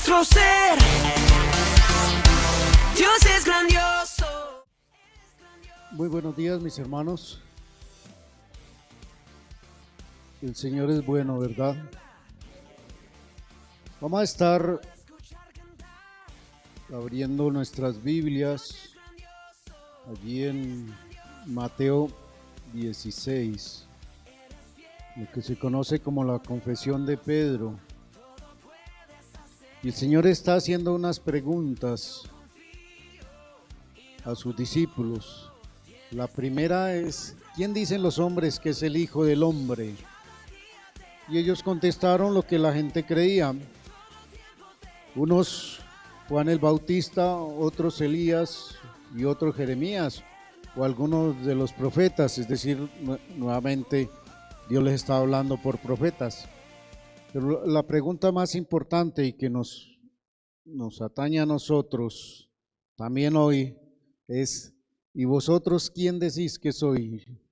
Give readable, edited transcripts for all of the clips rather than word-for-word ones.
nuestro ser. Dios es grandioso. Muy buenos días, mis hermanos. El Señor es bueno, ¿verdad? Vamos a estar abriendo nuestras Biblias allí en Mateo 16, lo que se conoce como la confesión de Pedro. Y el Señor está haciendo unas preguntas a sus discípulos. La primera es: ¿quién dicen los hombres que es el Hijo del Hombre? Y ellos contestaron lo que la gente creía. Unos Juan el Bautista, otros Elías y otros Jeremías, o algunos de los profetas, es decir, nuevamente Dios les está hablando por profetas. Pero la pregunta más importante y que nos atañe a nosotros también hoy es: ¿y vosotros quién decís que soy?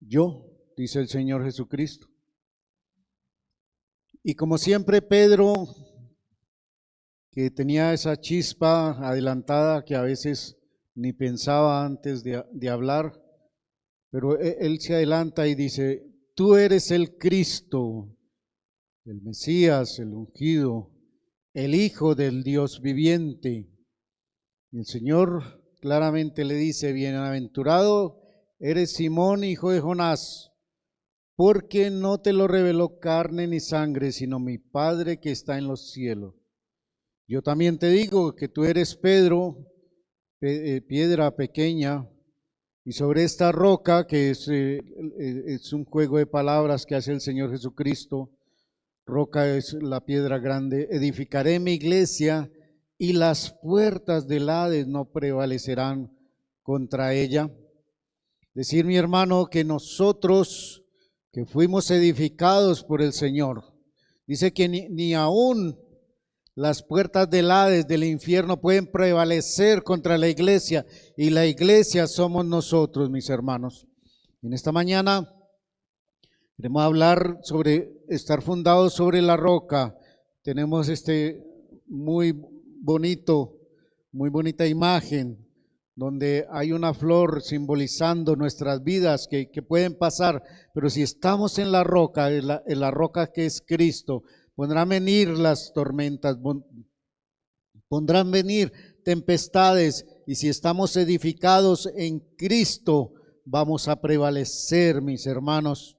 Yo, dice el Señor Jesucristo. Y como siempre, Pedro, que tenía esa chispa adelantada que a veces ni pensaba antes de hablar, pero él se adelanta y dice: tú eres el Cristo, el Mesías, el ungido, el Hijo del Dios viviente. Y el Señor claramente le dice: bienaventurado eres Simón, hijo de Jonás, porque no te lo reveló carne ni sangre, sino mi Padre que está en los cielos. Yo también te digo que tú eres Pedro, piedra pequeña, y sobre esta roca, que es un juego de palabras que hace el Señor Jesucristo, roca es la piedra grande, edificaré mi iglesia, y las puertas del Hades no prevalecerán contra ella. Decir, mi hermano, que nosotros que fuimos edificados por el Señor, dice que ni aún las puertas del Hades, del infierno, pueden prevalecer contra la iglesia, y la iglesia somos nosotros, mis hermanos. En esta mañana queremos hablar sobre estar fundados sobre la roca. Tenemos muy bonita imagen donde hay una flor simbolizando nuestras vidas que pueden pasar, pero si estamos en la roca, en la roca que es Cristo, podrán venir las tormentas, podrán venir tempestades, y si estamos edificados en Cristo, vamos a prevalecer, mis hermanos.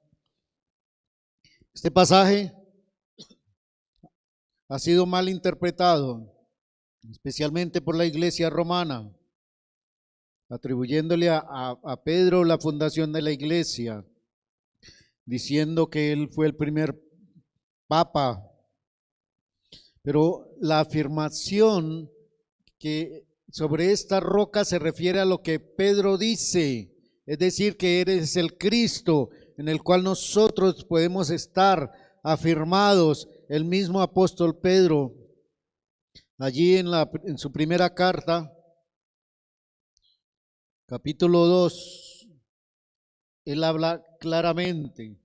Este pasaje ha sido mal interpretado, especialmente por la iglesia romana, atribuyéndole a Pedro la fundación de la iglesia, diciendo que él fue el primer papa. Pero la afirmación que sobre esta roca se refiere a lo que Pedro dice, es decir, que eres el Cristo en el cual nosotros podemos estar afirmados. El mismo apóstol Pedro, allí en su primera carta, capítulo 2, él habla claramente,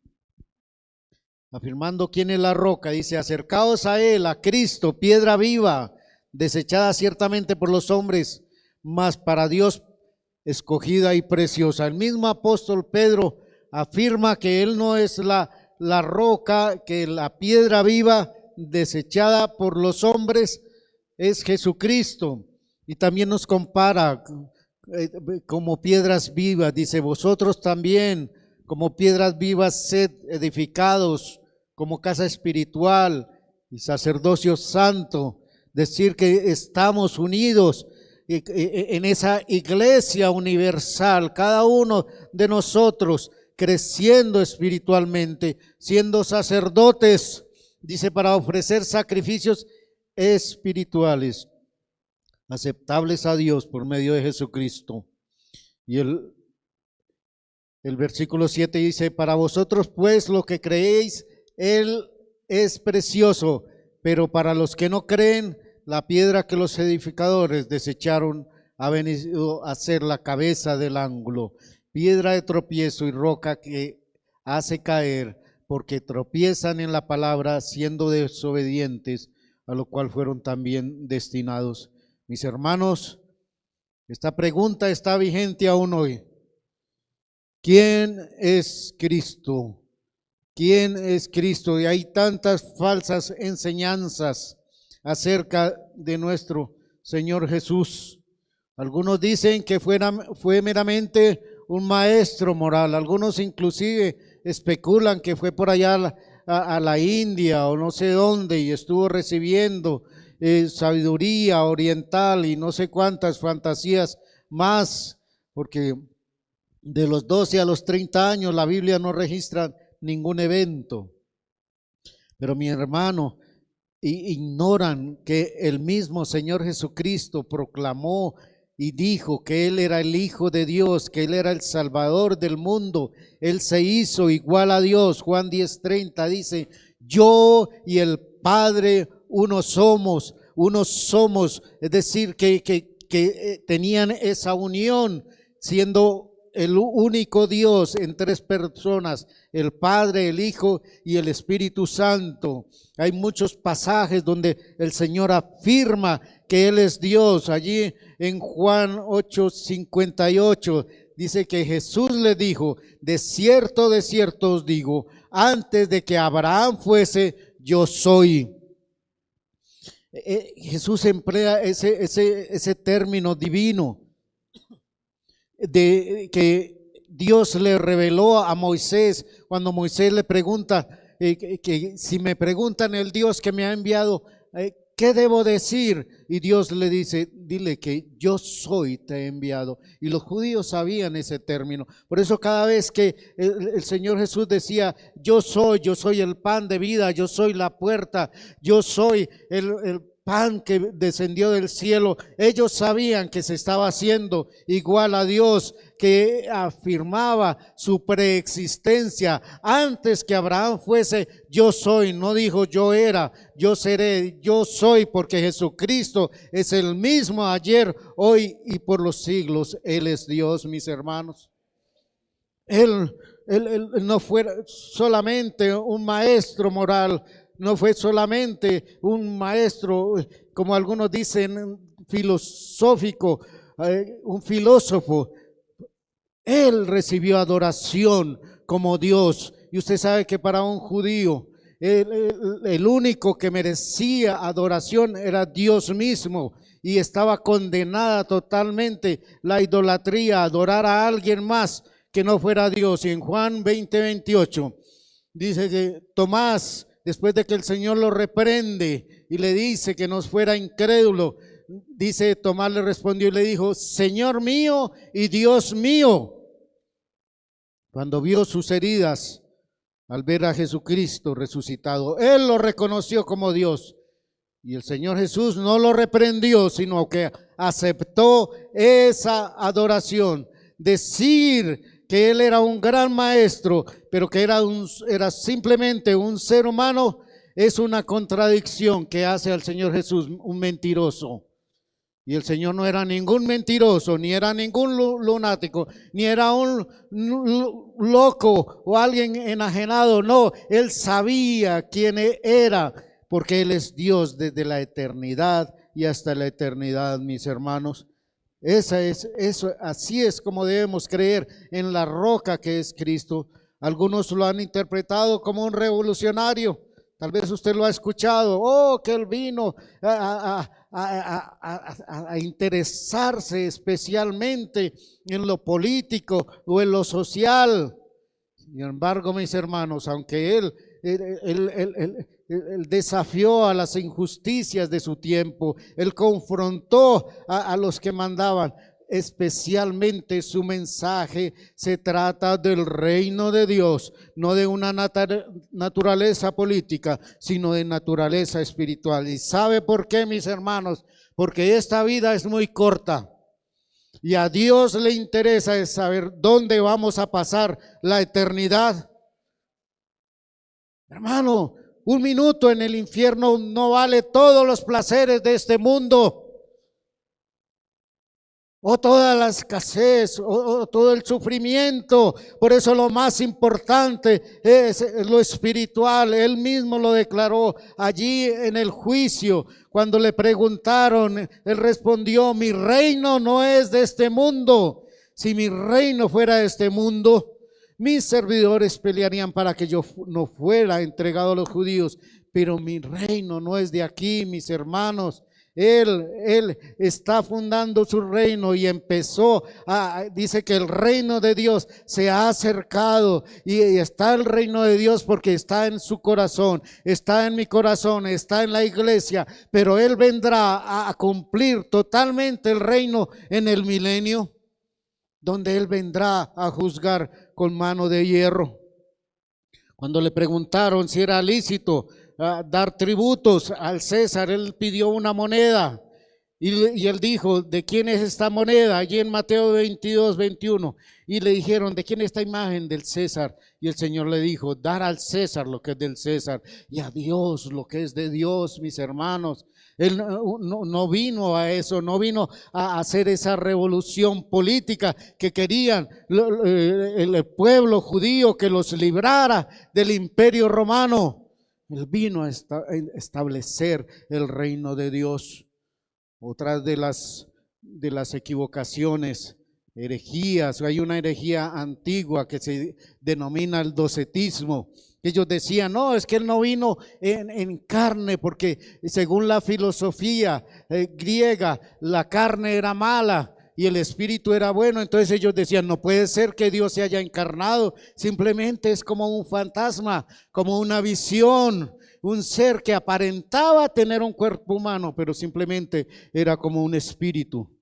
afirmando quién es la roca. Dice: acercaos a él, a Cristo, piedra viva, desechada ciertamente por los hombres, mas para Dios escogida y preciosa. El mismo apóstol Pedro afirma que él no es la roca, que la piedra viva desechada por los hombres es Jesucristo. Y también nos compara como piedras vivas. Dice: vosotros también como piedras vivas sed edificados como casa espiritual y sacerdocio santo. Decir que estamos unidos en esa iglesia universal, cada uno de nosotros creciendo espiritualmente, siendo sacerdotes, dice, para ofrecer sacrificios espirituales aceptables a Dios por medio de Jesucristo. Y el versículo 7 dice: para vosotros pues lo que creéis, Él es precioso, pero para los que no creen, la piedra que los edificadores desecharon ha venido a ser la cabeza del ángulo, piedra de tropiezo y roca que hace caer, porque tropiezan en la palabra, siendo desobedientes a lo cual fueron también destinados. Mis hermanos, esta pregunta está vigente aún hoy. ¿Quién es Cristo? ¿Quién es Cristo? Y hay tantas falsas enseñanzas acerca de nuestro Señor Jesús. Algunos dicen que fue meramente un maestro moral. Algunos inclusive especulan que fue por allá a la India o no sé dónde y estuvo recibiendo sabiduría oriental y no sé cuántas fantasías más, porque de los 12 a los 30 años la Biblia no registra ningún evento. Pero mi hermano, ignoran que el mismo Señor Jesucristo proclamó y dijo que Él era el Hijo de Dios, que Él era el Salvador del mundo. Él se hizo igual a Dios. Juan 10:30 dice: yo y el Padre uno somos, es decir, que tenían esa unión, siendo el único Dios en tres personas, el Padre, el Hijo y el Espíritu Santo. Hay muchos pasajes donde el Señor afirma que Él es Dios. Allí en Juan 8:58 dice que Jesús le dijo: de cierto os digo, antes de que Abraham fuese, yo soy. Jesús emplea ese término divino de que Dios le reveló a Moisés cuando Moisés le pregunta que si me preguntan el Dios que me ha enviado, ¿qué debo decir? Y Dios le dice: dile que yo soy te he enviado. Y los judíos sabían ese término. Por eso cada vez que el Señor Jesús decía: yo soy el pan de vida, yo soy la puerta, yo soy el pan que descendió del cielo, ellos sabían que se estaba haciendo igual a Dios, que afirmaba su preexistencia. Antes que Abraham fuese, yo soy. No dijo yo era, yo seré, yo soy, porque Jesucristo es el mismo ayer, hoy y por los siglos. Él es Dios, mis hermanos. Él no fue solamente un maestro moral, no fue solamente un maestro, como algunos dicen, filosófico, un filósofo. Él recibió adoración como Dios. Y usted sabe que para un judío, el único que merecía adoración era Dios mismo. Y estaba condenada totalmente la idolatría, adorar a alguien más que no fuera Dios. Y en Juan 20:28 dice que Tomás, después de que el Señor lo reprende y le dice que no fuera incrédulo, dice: Tomás le respondió y le dijo: Señor mío y Dios mío. Cuando vio sus heridas al ver a Jesucristo resucitado, él lo reconoció como Dios. Y el Señor Jesús no lo reprendió, sino que aceptó esa adoración. Decir que Él era un gran maestro, pero que era simplemente un ser humano, es una contradicción que hace al Señor Jesús un mentiroso. Y el Señor no era ningún mentiroso, ni era ningún lunático, ni era un loco o alguien enajenado. No, Él sabía quién era, porque Él es Dios desde la eternidad y hasta la eternidad, mis hermanos. Así es como debemos creer en la roca que es Cristo. Algunos lo han interpretado como un revolucionario. Tal vez usted lo ha escuchado: oh, que él vino a interesarse especialmente en lo político o en lo social. Sin embargo, mis hermanos, aunque él desafió a las injusticias de su tiempo, él confrontó a los que mandaban, especialmente su mensaje se trata del reino de Dios, no de una naturaleza política, sino de naturaleza espiritual. ¿Y sabe por qué, mis hermanos? Porque esta vida es muy corta y a Dios le interesa es saber dónde vamos a pasar la eternidad. Hermano, un minuto en el infierno no vale todos los placeres de este mundo. o toda la escasez, o todo el sufrimiento. Por eso lo más importante es lo espiritual. Él mismo lo declaró allí en el juicio. Cuando le preguntaron, él respondió: mi reino no es de este mundo. Si mi reino fuera de este mundo, mis servidores pelearían para que yo no fuera entregado a los judíos. Pero mi reino no es de aquí, mis hermanos. Él está fundando su reino y dice que el reino de Dios se ha acercado, y está el reino de Dios porque está en su corazón, está en mi corazón, está en la iglesia, pero Él vendrá a cumplir totalmente el reino en el milenio, donde Él vendrá a juzgar con mano de hierro. Cuando le preguntaron si era lícito dar tributos al César, él pidió una moneda y él dijo: ¿de quién es esta moneda? Allí en Mateo 22, 21. Y le dijeron: ¿de quién es esta imagen? Del César. Y el Señor le dijo: dar al César lo que es del César y a Dios lo que es de Dios, mis hermanos. Él no vino a eso, no vino a hacer esa revolución política que querían el pueblo judío, que los librara del imperio romano. Él vino a establecer el reino de Dios. Otra de las equivocaciones, herejías. Hay una herejía antigua que se denomina el docetismo. Ellos decían: no, es que Él no vino en carne, porque según la filosofía griega, la carne era mala y el espíritu era bueno. Entonces ellos decían: no puede ser que Dios se haya encarnado, simplemente es como un fantasma, como una visión, un ser que aparentaba tener un cuerpo humano, pero simplemente era como un espíritu.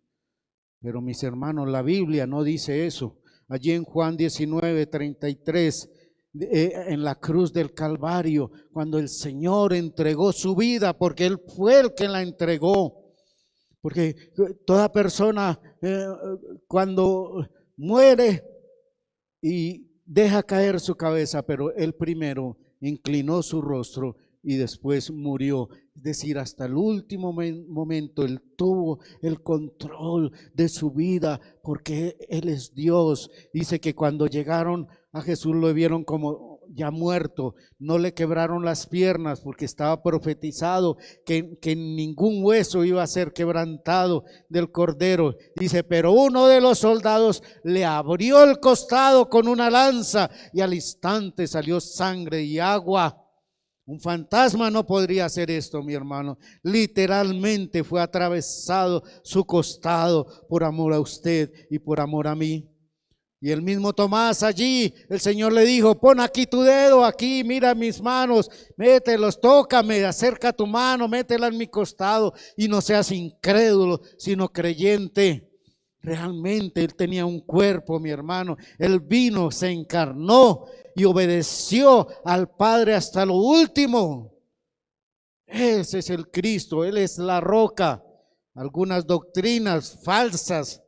Pero mis hermanos, la Biblia no dice eso. Allí en Juan 19, 33, en la cruz del Calvario, cuando el Señor entregó su vida, porque Él fue el que la entregó. Porque toda persona cuando muere y deja caer su cabeza, pero Él primero inclinó su rostro y después murió. Es decir, hasta el último momento Él tuvo el control de su vida, porque Él es Dios. Dice que cuando llegaron a Jesús lo vieron como ya muerto, no le quebraron las piernas porque estaba profetizado que ningún hueso iba a ser quebrantado del cordero. Dice: pero uno de los soldados le abrió el costado con una lanza y al instante salió sangre y agua. Un fantasma no podría hacer esto, mi hermano. Literalmente fue atravesado su costado por amor a usted y por amor a mí. Y el mismo Tomás allí, el Señor le dijo: pon aquí tu dedo, aquí, mira mis manos, mételos, tócame, acerca tu mano, métela en mi costado, y no seas incrédulo, sino creyente. Realmente Él tenía un cuerpo, mi hermano. Él vino, se encarnó y obedeció al Padre hasta lo último. Ese es el Cristo, Él es la roca. Algunas doctrinas falsas,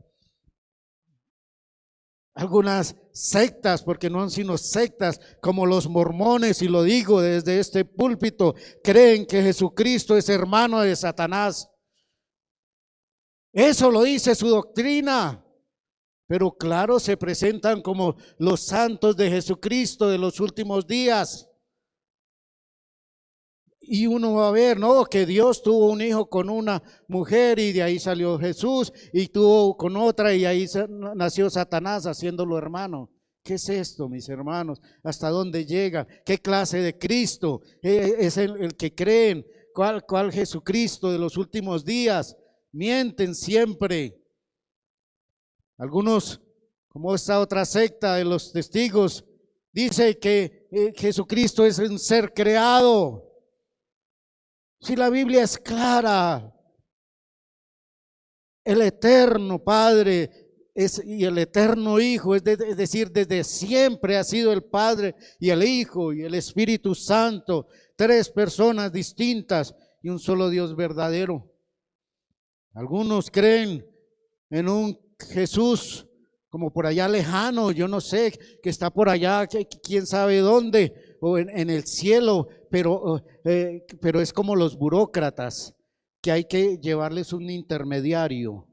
algunas sectas, porque no son sino sectas, como los mormones, y lo digo desde este púlpito, creen que Jesucristo es hermano de Satanás. Eso lo dice su doctrina, pero claro, se presentan como los santos de Jesucristo de los últimos días. Y uno va a ver, ¿no?, que Dios tuvo un hijo con una mujer y de ahí salió Jesús, y tuvo con otra y ahí nació Satanás haciéndolo hermano. ¿Qué es esto, mis hermanos? ¿Hasta dónde llega? ¿Qué clase de Cristo es el que creen? ¿Cuál Jesucristo de los últimos días? Mienten siempre. Algunos, como esta otra secta de los testigos, dice que Jesucristo es un ser creado. Si la Biblia es clara, el eterno Padre y el eterno Hijo, es decir, desde siempre ha sido el Padre y el Hijo y el Espíritu Santo, tres personas distintas y un solo Dios verdadero. Algunos creen en un Jesús como por allá lejano, yo no sé, que está por allá, quién sabe dónde, o en el cielo, pero es como los burócratas, que hay que llevarles un intermediario.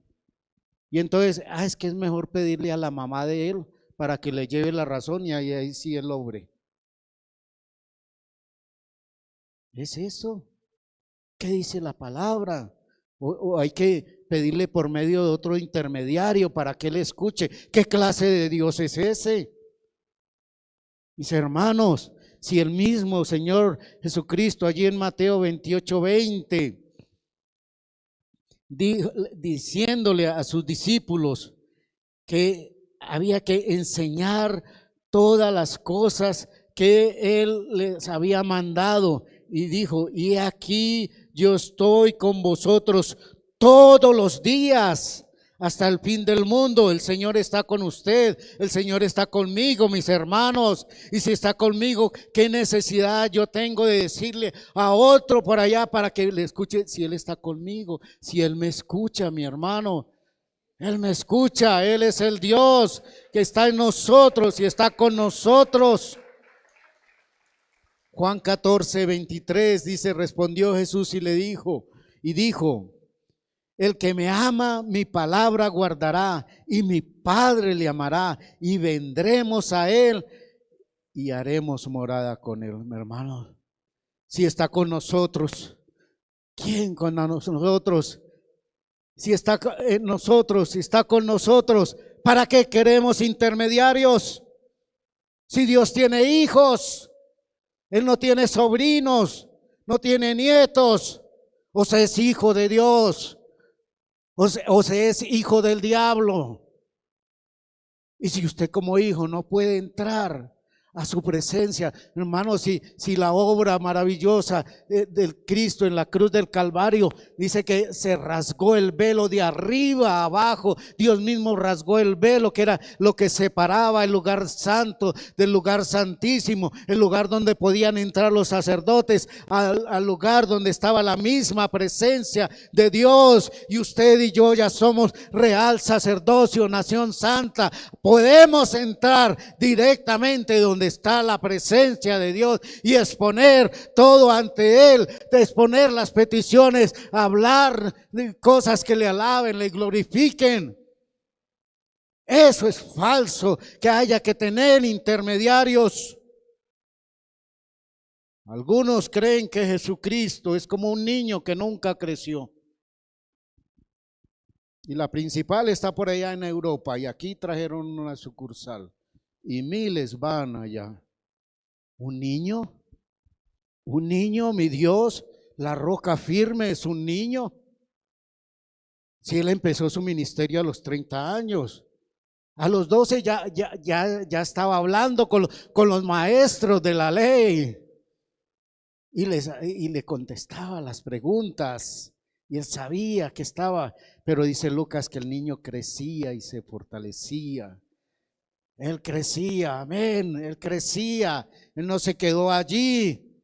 Y entonces, es que es mejor pedirle a la mamá de él para que le lleve la razón y ahí sí el hombre. ¿Es eso? ¿Qué dice la palabra? O hay que pedirle por medio de otro intermediario para que él escuche. ¿Qué clase de Dios es ese? Mis hermanos, si el mismo Señor Jesucristo allí en Mateo 28:20 diciéndole a sus discípulos que había que enseñar todas las cosas que Él les había mandado, y dijo: y aquí yo estoy con vosotros todos los días hasta el fin del mundo. El Señor está con usted, el Señor está conmigo, mis hermanos. Y si está conmigo, ¿qué necesidad yo tengo de decirle a otro por allá para que le escuche? Si Él está conmigo, si Él me escucha, mi hermano, Él me escucha. Él es el Dios que está en nosotros y está con nosotros. Juan 14:23 dice: respondió Jesús y le dijo, el que me ama, mi palabra guardará, y mi Padre le amará, y vendremos a él y haremos morada con él. Mi hermano, si está con nosotros, ¿quién con nosotros? Si está en nosotros, si está con nosotros, ¿para qué queremos intermediarios? Si Dios tiene hijos, Él no tiene sobrinos, no tiene nietos. O se es hijo de Dios, o se es hijo del diablo. Y si usted como hijo no puede entrar a su presencia, hermano, si la obra maravillosa del Cristo en la cruz del Calvario dice que se rasgó el velo de arriba a abajo, Dios mismo rasgó el velo que era lo que separaba el lugar santo del lugar santísimo, el lugar donde podían entrar los sacerdotes, al lugar donde estaba la misma presencia de Dios. Y usted y yo ya somos real sacerdocio, nación santa. Podemos entrar directamente donde está la presencia de Dios y exponer todo ante Él, exponer las peticiones, hablar de cosas que le alaben, le glorifiquen. Eso es falso, que haya que tener intermediarios. Algunos creen que Jesucristo es como un niño que nunca creció. Y la principal está por allá en Europa, y aquí trajeron una sucursal y miles van allá. ¿Un niño? ¿Un niño, mi Dios? La roca firme es un niño. Si él empezó su ministerio a los 30 años, a los 12 ya estaba hablando con los maestros de la ley y le contestaba las preguntas, y él sabía que estaba. Pero dice Lucas que el niño crecía y se fortalecía. Él crecía, amén, él crecía, él no se quedó allí.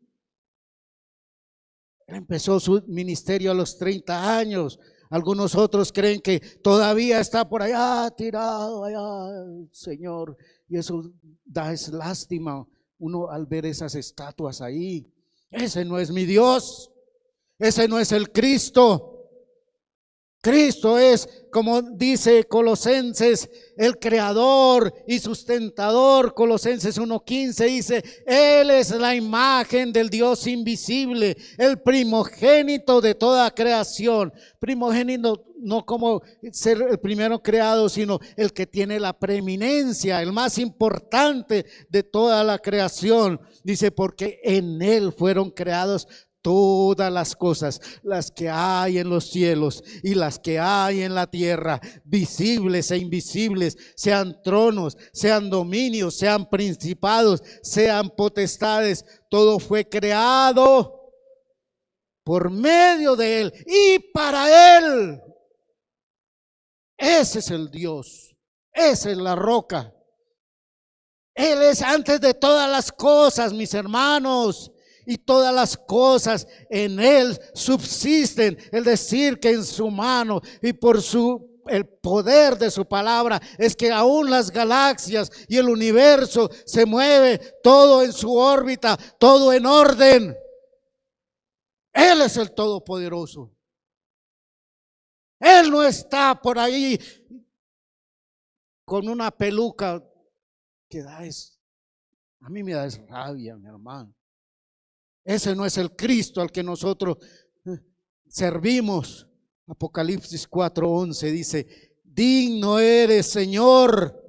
Él empezó su ministerio a los 30 años. Algunos otros creen que todavía está por allá tirado allá, Señor, y eso da lástima uno al ver esas estatuas ahí. Ese no es mi Dios, ese no es el Cristo. Cristo es, como dice Colosenses, el creador y sustentador. Colosenses 1:15 dice: Él es la imagen del Dios invisible, el primogénito de toda creación. Primogénito no como ser el primero creado, sino el que tiene la preeminencia, el más importante de toda la creación. Dice: porque en Él fueron creados todas las cosas, las que hay en los cielos y las que hay en la tierra, visibles e invisibles, sean tronos, sean dominios, sean principados, sean potestades. Todo fue creado por medio de Él y para Él. Ese es el Dios, esa es la roca. Él es antes de todas las cosas, mis hermanos. Y todas las cosas en Él subsisten, es decir, que en su mano y por el poder de su palabra es que aún las galaxias y el universo se mueve, todo en su órbita, todo en orden. Él es el Todopoderoso. Él no está por ahí con una peluca que a mí me da rabia, mi hermano. Ese no es el Cristo al que nosotros servimos. Apocalipsis 4:11 dice: digno eres, Señor,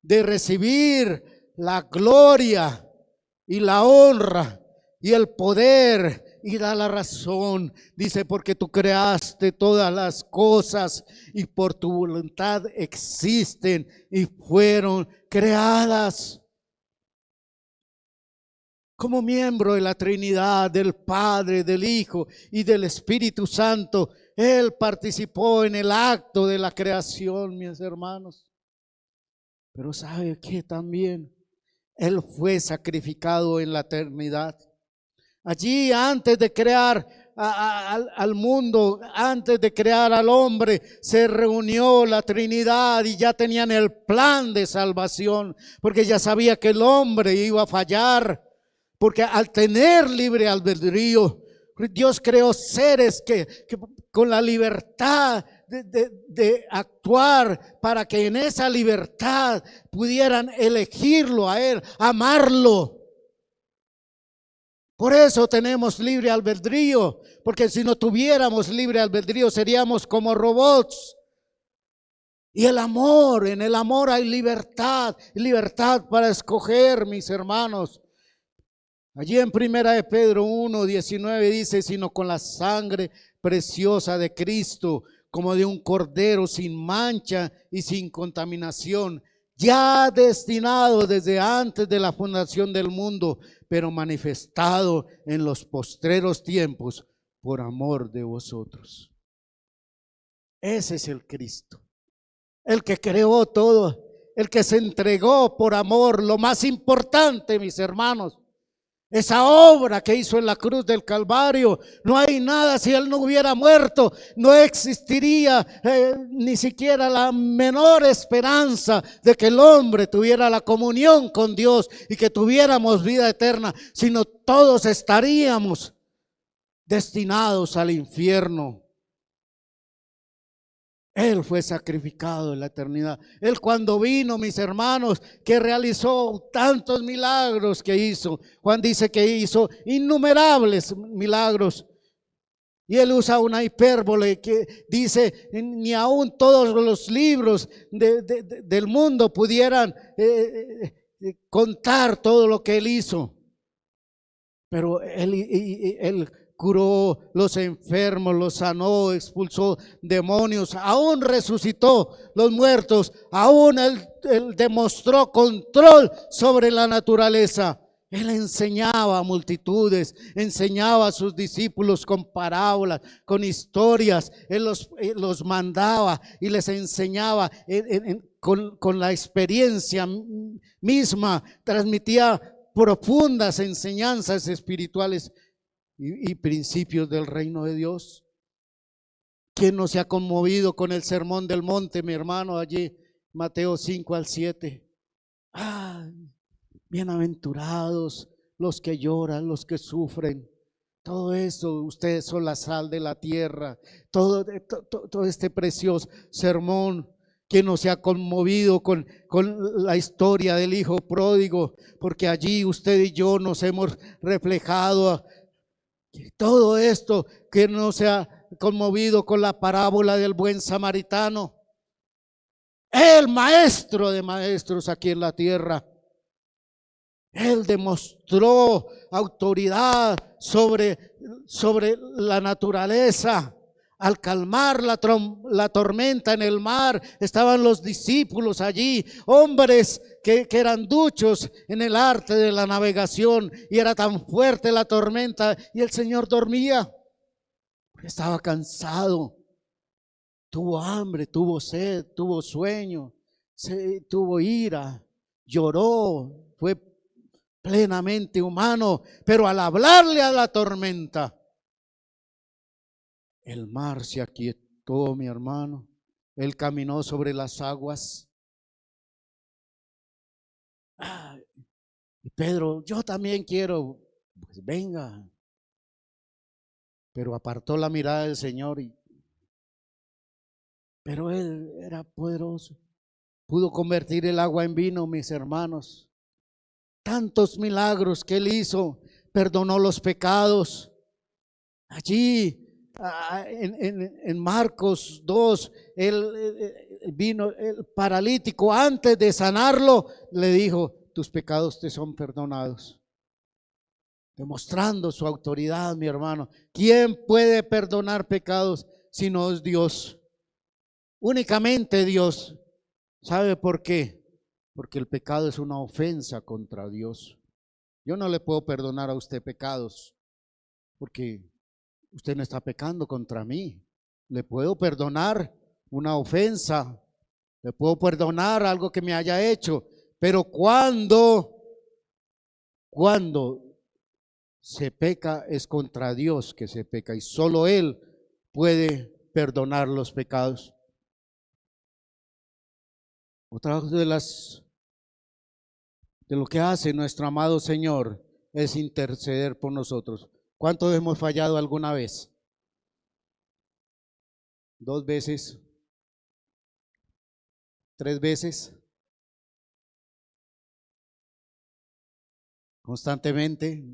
de recibir la gloria y la honra y el poder y la razón. Dice, porque tú creaste todas las cosas y por tu voluntad existen y fueron creadas. Como miembro de la Trinidad, del Padre, del Hijo y del Espíritu Santo, Él participó en el acto de la creación, mis hermanos. Pero ¿sabe qué también? Él fue sacrificado en la eternidad. Allí, antes de crear al mundo, antes de crear al hombre, se reunió la Trinidad y ya tenían el plan de salvación, porque ya sabía que el hombre iba a fallar. Porque al tener libre albedrío, Dios creó seres que con la libertad de actuar, para que en esa libertad pudieran elegirlo a Él, amarlo. Por eso tenemos libre albedrío, porque si no tuviéramos libre albedrío seríamos como robots. Y el amor, en el amor hay libertad, libertad para escoger, mis hermanos. Allí en Primera de Pedro 1:19 dice: sino con la sangre preciosa de Cristo, como de un cordero sin mancha y sin contaminación, ya destinado desde antes de la fundación del mundo, pero manifestado en los postreros tiempos por amor de vosotros. Ese es el Cristo, el que creó todo, el que se entregó por amor. Lo más importante, mis hermanos, esa obra que hizo en la cruz del Calvario, no hay nada. Si Él no hubiera muerto, no existiría ni siquiera la menor esperanza de que el hombre tuviera la comunión con Dios y que tuviéramos vida eterna, sino todos estaríamos destinados al infierno. Él fue sacrificado en la eternidad. Él, cuando vino, mis hermanos, que realizó tantos milagros que hizo. Juan dice que hizo innumerables milagros. Y él usa una hipérbole que dice: ni aún todos los libros del mundo pudieran contar todo lo que él hizo. Pero él curó los enfermos, los sanó, expulsó demonios, aún resucitó los muertos, aún él demostró control sobre la naturaleza. Él enseñaba a multitudes, enseñaba a sus discípulos con parábolas, con historias. Él los mandaba y les enseñaba con la experiencia misma, transmitía profundas enseñanzas espirituales y principios del reino de Dios. ¿Quién no se ha conmovido con el sermón del monte, mi hermano? Allí, Mateo 5-7. Bienaventurados los que lloran, los que sufren. Todo eso, ustedes son la sal de la tierra. Todo este precioso sermón. ¿Quién no se ha conmovido con la historia del hijo pródigo? Porque allí usted y yo nos hemos reflejado. Todo esto, que no se ha conmovido con la parábola del buen samaritano, el maestro de maestros aquí en la tierra. Él demostró autoridad sobre la naturaleza. Al calmar la tormenta en el mar, estaban los discípulos allí, hombres que eran duchos en el arte de la navegación, y era tan fuerte la tormenta y el Señor dormía, estaba cansado, tuvo hambre, tuvo sed, tuvo sueño, tuvo ira, lloró, fue plenamente humano. Pero al hablarle a la tormenta, el mar se aquietó, mi hermano. Él caminó sobre las aguas. Y Pedro: yo también quiero. Pues venga. Pero apartó la mirada del Señor. Pero él era poderoso pudo convertir el agua en vino, mis hermanos. Tantos milagros que Él hizo, perdonó los pecados. Allí en Marcos 2, vino el paralítico, antes de sanarlo, le dijo: tus pecados te son perdonados. Demostrando su autoridad, mi hermano. ¿Quién puede perdonar pecados si no es Dios? Únicamente Dios. ¿Sabe por qué? Porque el pecado es una ofensa contra Dios. Yo no le puedo perdonar a usted pecados, porque usted no está pecando contra mí. Le puedo perdonar una ofensa, le puedo perdonar algo que me haya hecho, pero cuando se peca es contra Dios que se peca, y solo Él puede perdonar los pecados. Otra de lo que hace nuestro amado Señor es interceder por nosotros. ¿Cuántos hemos fallado alguna vez? 2 veces, 3 veces, constantemente.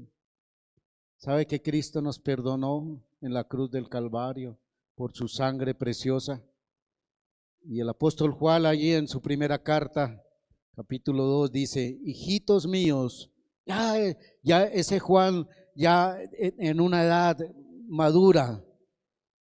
¿Sabe que Cristo nos perdonó en la cruz del Calvario por su sangre preciosa? Y el apóstol Juan, allí en su primera carta, capítulo 2, dice: hijitos míos, ya ese Juan, ya en una edad madura,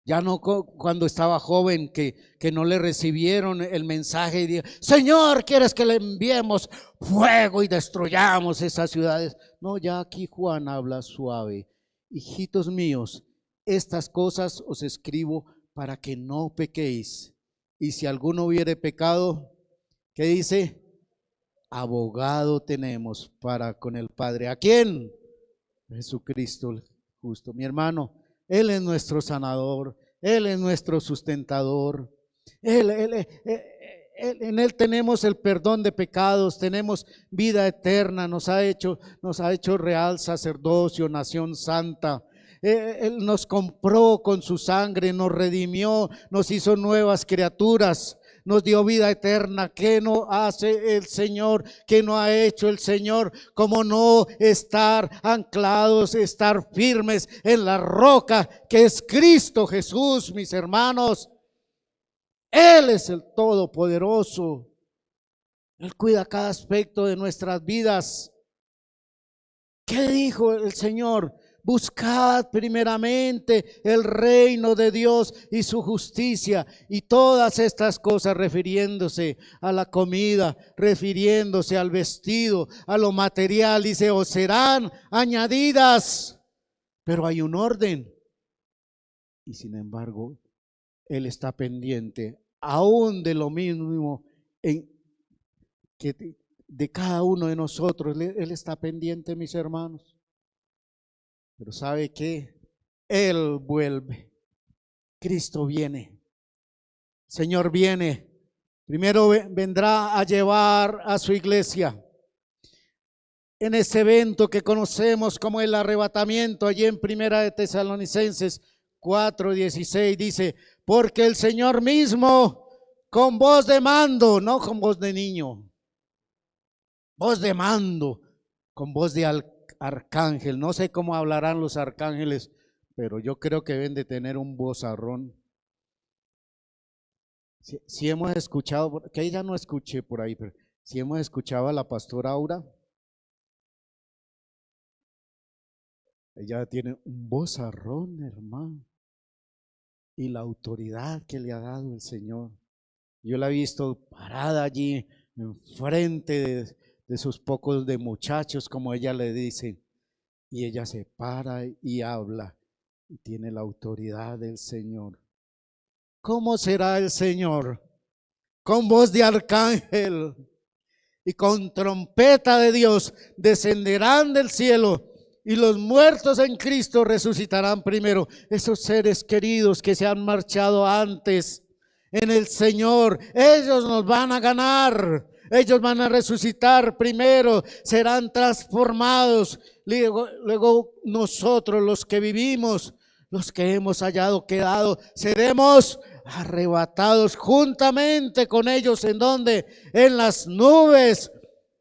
ya no cuando estaba joven, que no le recibieron el mensaje y dijo: Señor, ¿quieres que le enviemos fuego y destruyamos esas ciudades? No, ya aquí Juan habla suave: hijitos míos, estas cosas os escribo para que no pequéis. Y si alguno hubiere pecado, ¿qué dice? Abogado tenemos para con el Padre. ¿A quién? Jesucristo el justo. Mi hermano, Él es nuestro sanador, Él es nuestro sustentador. En Él tenemos el perdón de pecados, tenemos vida eterna, nos ha hecho real sacerdocio, nación santa. Él nos compró con su sangre, nos redimió, nos hizo nuevas criaturas, nos dio vida eterna. ¿Qué no hace el Señor? ¿Qué no ha hecho el Señor? Como no estar anclados, estar firmes en la roca que es Cristo Jesús, mis hermanos. Él es el Todopoderoso. Él cuida cada aspecto de nuestras vidas. ¿Qué dijo el Señor? Buscad primeramente el reino de Dios y su justicia, y todas estas cosas, refiriéndose a la comida, refiriéndose al vestido, a lo material, dice: os serán añadidas. Pero hay un orden, y sin embargo Él está pendiente aún de lo mismo que de cada uno de nosotros. Él está pendiente, mis hermanos. Pero ¿sabe qué? Él vuelve. Cristo viene. Señor viene. Primero vendrá a llevar a su iglesia. En ese evento que conocemos como el arrebatamiento, allí en Primera de Tesalonicenses 4:16 dice: porque el Señor mismo, con voz de mando, no con voz de niño, voz de mando, con voz de arcángel. No sé cómo hablarán los arcángeles, pero yo creo que deben de tener un vozarrón. Si hemos escuchado, que ella no escuché por ahí, pero si hemos escuchado a la pastora Aura, ella tiene un vozarrón, hermano, y la autoridad que le ha dado el Señor. Yo la he visto parada allí enfrente de sus pocos de muchachos, como ella le dice, y ella se para y habla y tiene la autoridad del Señor. ¿Cómo será el Señor? Con voz de arcángel y con trompeta de Dios descenderán del cielo, y los muertos en Cristo resucitarán primero. Esos seres queridos que se han marchado antes en el Señor, ellos nos van a ganar. Ellos van a resucitar primero, serán transformados. Luego nosotros, los que vivimos, los que hemos quedado, seremos arrebatados juntamente con ellos. ¿En dónde? En las nubes,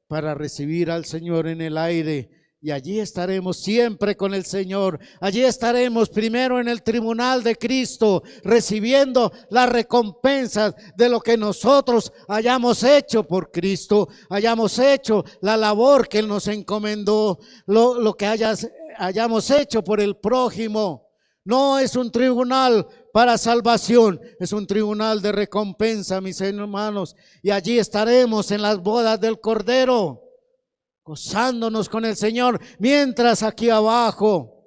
para recibir al Señor en el aire. Y allí estaremos siempre con el Señor. Allí estaremos primero en el tribunal de Cristo, recibiendo las recompensas de lo que nosotros hayamos hecho por Cristo, hayamos hecho la labor que Él nos encomendó, lo que hayamos hecho por el prójimo. No es un tribunal para salvación, es un tribunal de recompensa, mis hermanos. Y allí estaremos en las bodas del Cordero, gozándonos con el Señor, mientras aquí abajo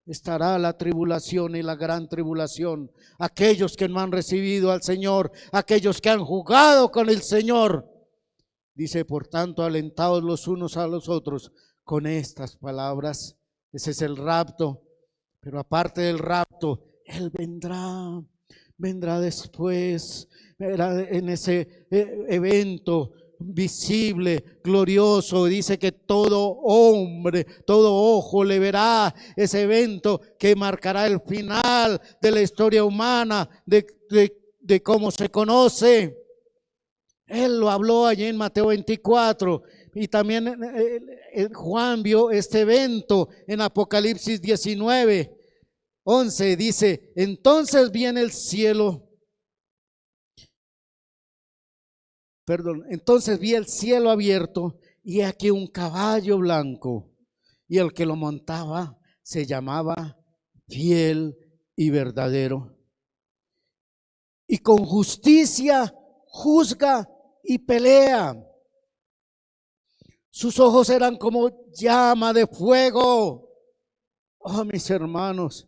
estará la tribulación y la gran tribulación. Aquellos que no han recibido al Señor, aquellos que han jugado con el Señor. Dice, por tanto, alentados los unos a los otros con estas palabras. Ese es el rapto. Pero aparte del rapto, Él vendrá después, verá en ese evento visible, glorioso. Dice que todo hombre, todo ojo le verá ese evento que marcará el final de la historia humana, de cómo se conoce. Él lo habló allí en Mateo 24 y también Juan vio este evento en Apocalipsis 19:11. Dice, entonces vi en el cielo, entonces vi el cielo abierto y aquí un caballo blanco, y el que lo montaba se llamaba Fiel y Verdadero, y con justicia juzga y pelea. Sus ojos eran como llama de fuego. Oh, mis hermanos,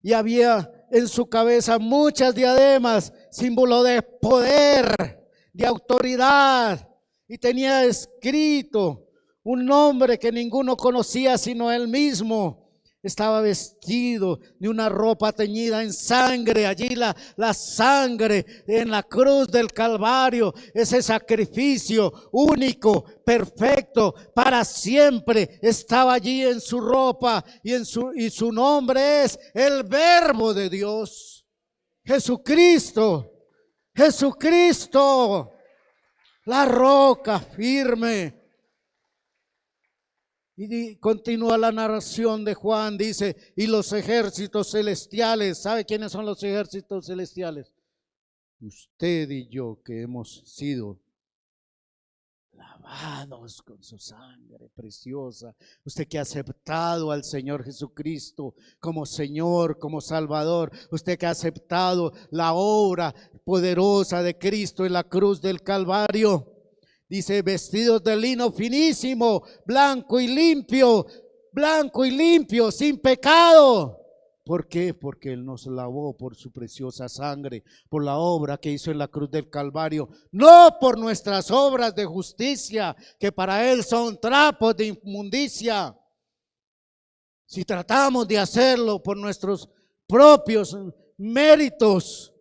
y había en su cabeza muchas diademas, símbolo de poder, de autoridad, y tenía escrito un nombre que ninguno conocía sino él mismo. Estaba vestido de una ropa teñida en sangre. Allí la sangre en la cruz del Calvario, ese sacrificio único, perfecto, para siempre, estaba allí en su ropa, y su nombre es el Verbo de Dios, Jesucristo. Jesucristo, la roca firme. Y continúa la narración de Juan, dice, y los ejércitos celestiales. ¿Sabe quiénes son los ejércitos celestiales? Usted y yo, que hemos sido lavados con su sangre preciosa. Usted que ha aceptado al Señor Jesucristo como Señor, como Salvador. Usted que ha aceptado la obra poderosa de Cristo en la cruz del Calvario. Dice, vestidos de lino finísimo, blanco y limpio, sin pecado. ¿Por qué? Porque Él nos lavó por su preciosa sangre, por la obra que hizo en la cruz del Calvario, no por nuestras obras de justicia, que para Él son trapos de inmundicia. Si tratamos de hacerlo por nuestros propios méritos,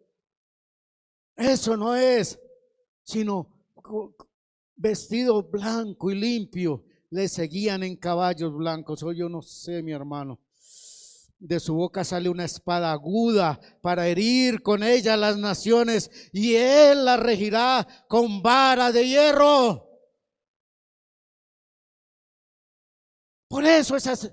eso no es, sino vestido blanco y limpio. Le seguían en caballos blancos. Yo no sé, mi hermano. De su boca sale una espada aguda para herir con ella las naciones, y Él la regirá con vara de hierro. Por eso esas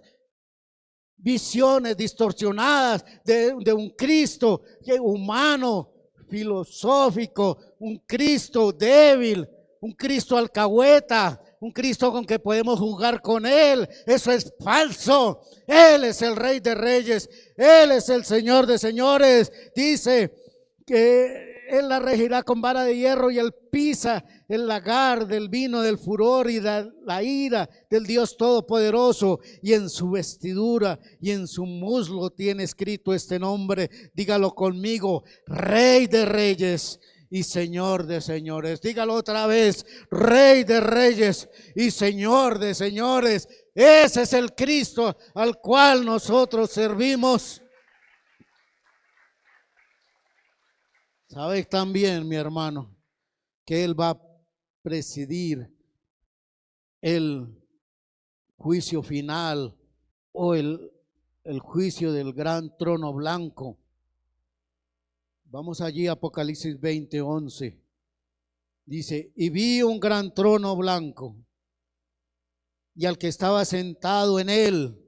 visiones distorsionadas de un Cristo humano, filosófico, un Cristo débil, un Cristo alcahueta, un Cristo con que podemos jugar con Él, eso es falso. Él es el Rey de Reyes, Él es el Señor de Señores. Dice que Él la regirá con vara de hierro, y Él pisa el lagar del vino del furor y de la ira del Dios Todopoderoso. Y en su vestidura y en su muslo tiene escrito este nombre. Dígalo conmigo: Rey de Reyes y Señor de Señores. Dígalo otra vez: Rey de Reyes y Señor de Señores. Ese es el Cristo al cual nosotros servimos. Sabes también, mi hermano, que Él va a presidir el juicio final, o el juicio del gran trono blanco. Vamos allí, Apocalipsis 20:11. Dice, y vi un gran trono blanco y al que estaba sentado en él,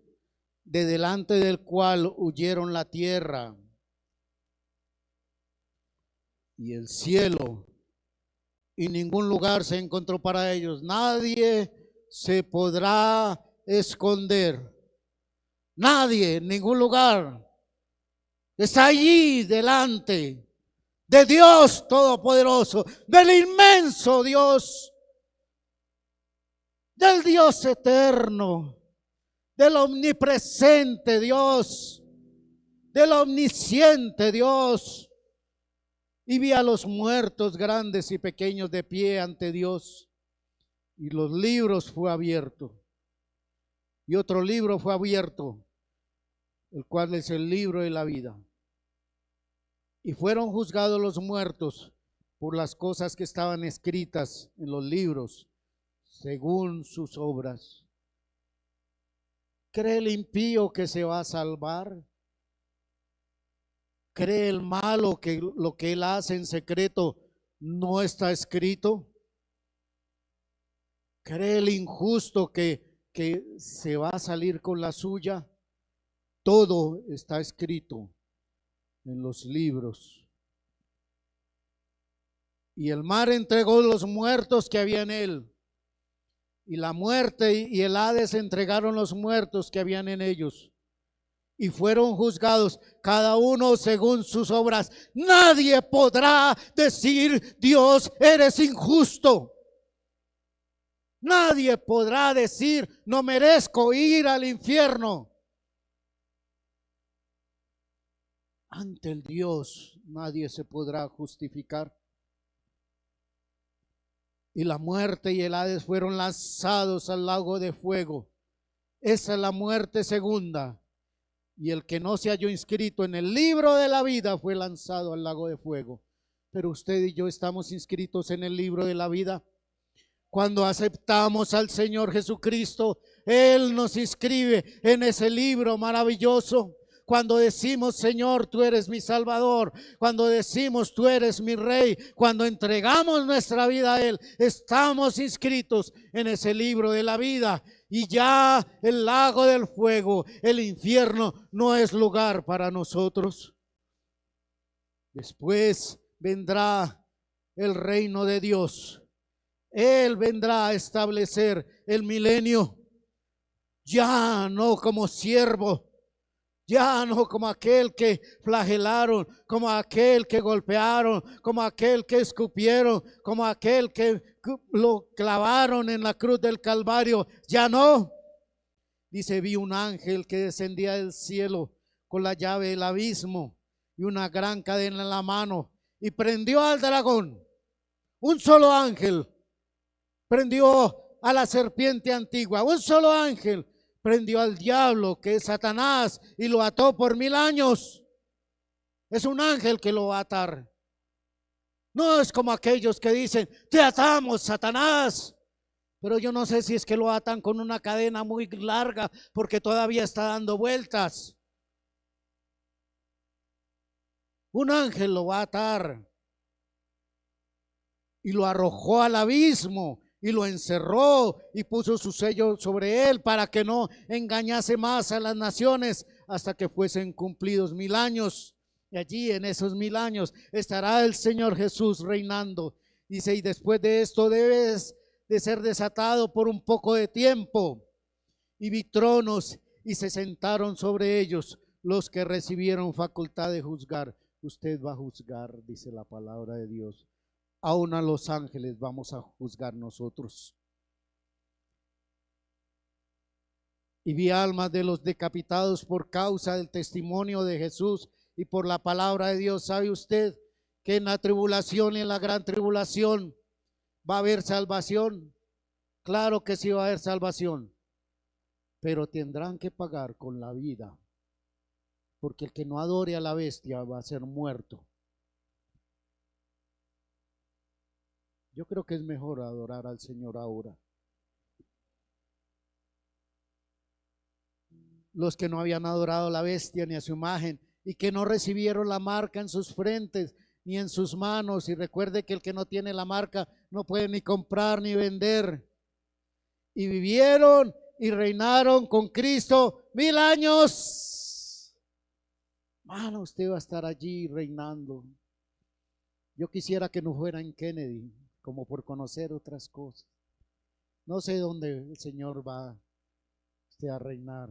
de delante del cual huyeron la tierra y el cielo, y ningún lugar se encontró para ellos. Nadie se podrá esconder. Nadie, en ningún lugar. Está allí delante de Dios Todopoderoso, del inmenso Dios, del Dios eterno, del omnipresente Dios, del omnisciente Dios. Y vi a los muertos grandes y pequeños de pie ante Dios, y los libros fue abierto. Y otro libro fue abierto, el cual es el libro de la vida. Y fueron juzgados los muertos por las cosas que estaban escritas en los libros, según sus obras. ¿Cree el impío que se va a salvar? ¿Cree el malo que lo que él hace en secreto no está escrito? ¿Cree el injusto que se va a salir con la suya? Todo está escrito en los libros. Y el mar entregó los muertos que había en él, y la muerte y el Hades entregaron los muertos que habían en ellos, y fueron juzgados cada uno según sus obras. Nadie podrá decir, Dios, eres injusto. Nadie podrá decir, no merezco ir al infierno. Ante el Dios nadie se podrá justificar. Y la muerte y el Hades fueron lanzados al lago de fuego. Esa es la muerte segunda. Y el que no se halló inscrito en el libro de la vida fue lanzado al lago de fuego. Pero usted y yo estamos inscritos en el libro de la vida. Cuando aceptamos al Señor Jesucristo, Él nos inscribe en ese libro maravilloso. Cuando decimos, Señor, tú eres mi Salvador, cuando decimos, tú eres mi Rey, cuando entregamos nuestra vida a Él, estamos inscritos en ese libro de la vida. Y ya el lago del fuego, el infierno, no es lugar para nosotros. Después vendrá el reino de Dios. Él vendrá a establecer el milenio, ya no como siervo, ya no como aquel que flagelaron, como aquel que golpearon, como aquel que escupieron, como aquel que lo clavaron en la cruz del Calvario. Ya no. Dice, vi un ángel que descendía del cielo con la llave del abismo y una gran cadena en la mano, y prendió al dragón. Un solo ángel prendió a la serpiente antigua. Un solo ángel prendió al diablo, que es Satanás, y lo ató por 1000 años. Es un ángel que lo va a atar. No es como aquellos que dicen, te atamos, Satanás. Pero yo no sé si es que lo atan con una cadena muy larga, porque todavía está dando vueltas. Un ángel lo va a atar y lo arrojó al abismo y lo encerró y puso su sello sobre él para que no engañase más a las naciones hasta que fuesen cumplidos 1000 años. Y allí en esos 1000 años estará el Señor Jesús reinando. Dice, y después de esto debes de ser desatado por un poco de tiempo. Y vi tronos y se sentaron sobre ellos los que recibieron facultad de juzgar. Usted va a juzgar, dice la palabra de Dios. Aún a los ángeles vamos a juzgar nosotros. Y vi almas de los decapitados por causa del testimonio de Jesús y por la palabra de Dios. ¿Sabe usted que en la tribulación y en la gran tribulación va a haber salvación? Claro que sí va a haber salvación, pero tendrán que pagar con la vida, porque el que no adore a la bestia va a ser muerto. Yo creo que es mejor adorar al Señor ahora. Los que no habían adorado a la bestia ni a su imagen y que no recibieron la marca en sus frentes ni en sus manos. Y recuerde que el que no tiene la marca no puede ni comprar ni vender. Y vivieron y reinaron con Cristo 1000 años. Mano, usted va a estar allí reinando. Yo quisiera que no fuera en Kennedy, como por conocer otras cosas. No sé dónde el Señor va usted a reinar.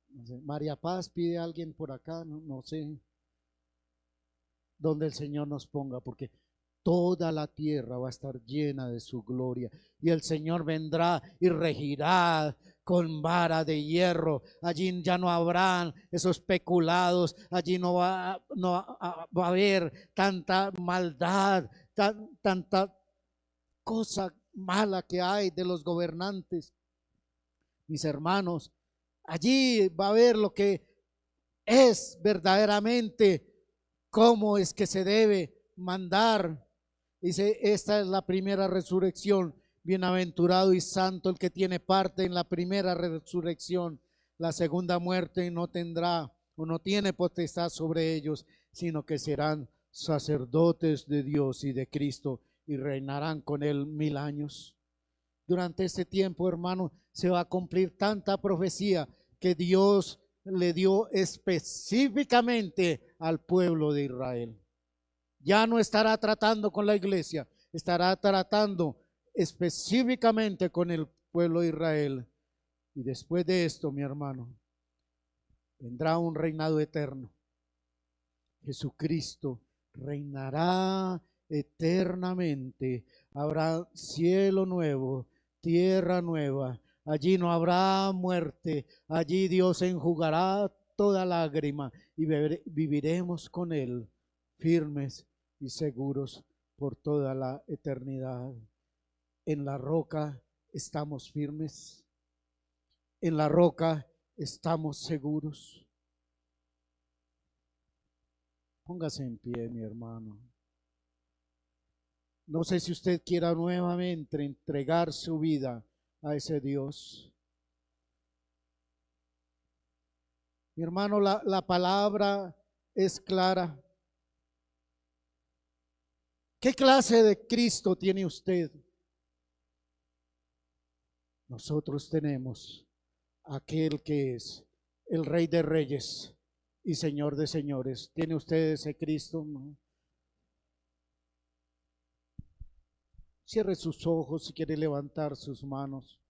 No sé. María Paz pide a alguien por acá, no sé dónde el Señor nos ponga, porque toda la tierra va a estar llena de su gloria y el Señor vendrá y regirá con vara de hierro. Allí ya no habrán esos peculados, allí no va a haber tanta maldad, tanta cosa mala que hay de los gobernantes. Mis hermanos, allí va a haber lo que es verdaderamente, cómo es que se debe mandar. Dice, esta es la primera resurrección. Bienaventurado y santo el que tiene parte en la primera resurrección. La segunda muerte no tendrá o no tiene potestad sobre ellos, sino que serán sacerdotes de Dios y de Cristo y reinarán con él 1000 años. Durante este tiempo, hermano, se va a cumplir tanta profecía que Dios le dio específicamente al pueblo de Israel. Ya no estará tratando con la iglesia, estará tratando específicamente con el pueblo de Israel. Y después de esto, mi hermano, vendrá un reinado eterno. Jesucristo reinará eternamente. Habrá cielo nuevo, tierra nueva. Allí no habrá muerte. Allí Dios enjugará toda lágrima y viviremos con Él firmes y seguros por toda la eternidad. En la roca estamos firmes. En la roca estamos seguros. Póngase en pie, mi hermano. No sé si usted quiera nuevamente entregar su vida a ese Dios. Mi hermano, la palabra es clara. ¿Qué clase de Cristo tiene usted? Nosotros tenemos aquel que es el Rey de Reyes y Señor de Señores. ¿Tiene usted ese Cristo? ¿No? Cierre sus ojos si quiere levantar sus manos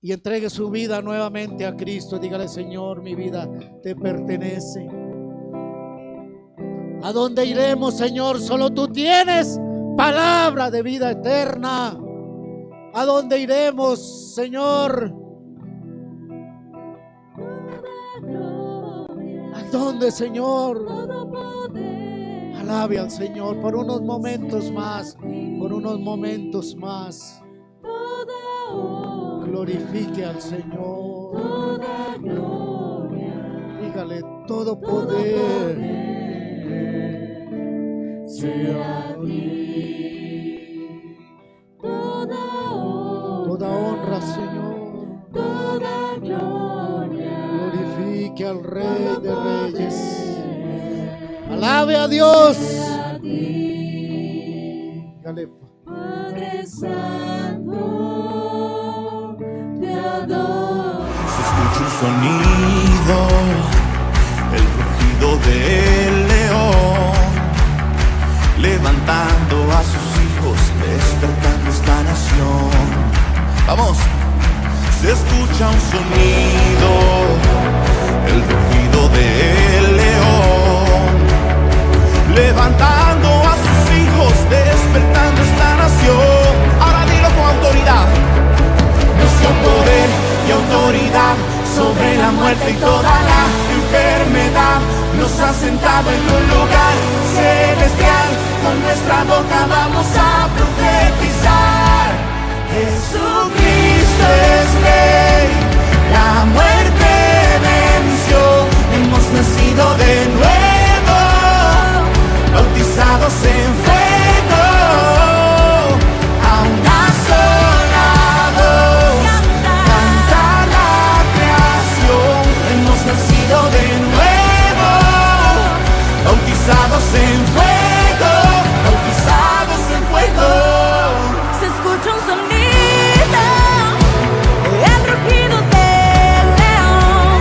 y entregue su vida nuevamente a Cristo. Dígale: Señor, mi vida te pertenece. ¿A dónde iremos, Señor? Solo tú tienes palabra de vida eterna. ¿A dónde iremos, Señor? ¿A dónde, Señor? Alabe al Señor por unos momentos más, por unos momentos más. Glorifique al Señor. Dígale: todo poder sea a ti. Toda honra, Señor. Toda gloria. Glorifique al Rey de Reyes. Alabe a Dios. Dígale: Padre Santo, te adoro. Se escucha un sonido, el rugido del león, levantando a sus hijos, despertando esta nación. Vamos, se escucha un sonido, el rugido del león, levantando a sus hijos, despertando esta nación. Ahora dilo con autoridad. Nos dio poder y autoridad sobre la muerte y toda la enfermedad. Nos ha sentado en un lugar celestial. Con nuestra boca vamos a profetizar. Jesucristo es Rey, la muerte venció. Hemos nacido de nuevo, bautizados en fuego, a una sola voz canta la creación. Hemos en fuego, bautizados en fuego. Se escucha un sonido, el rugido del león,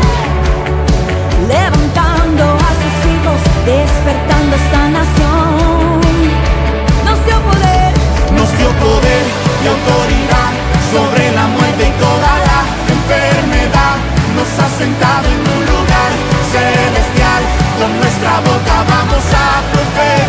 levantando a sus hijos, despertando esta nación. Nos dio poder Y autoridad sobre la muerte y toda la enfermedad. Nos ha sentado en un lugar celestial. Con nuestra boca vamos a profetizar.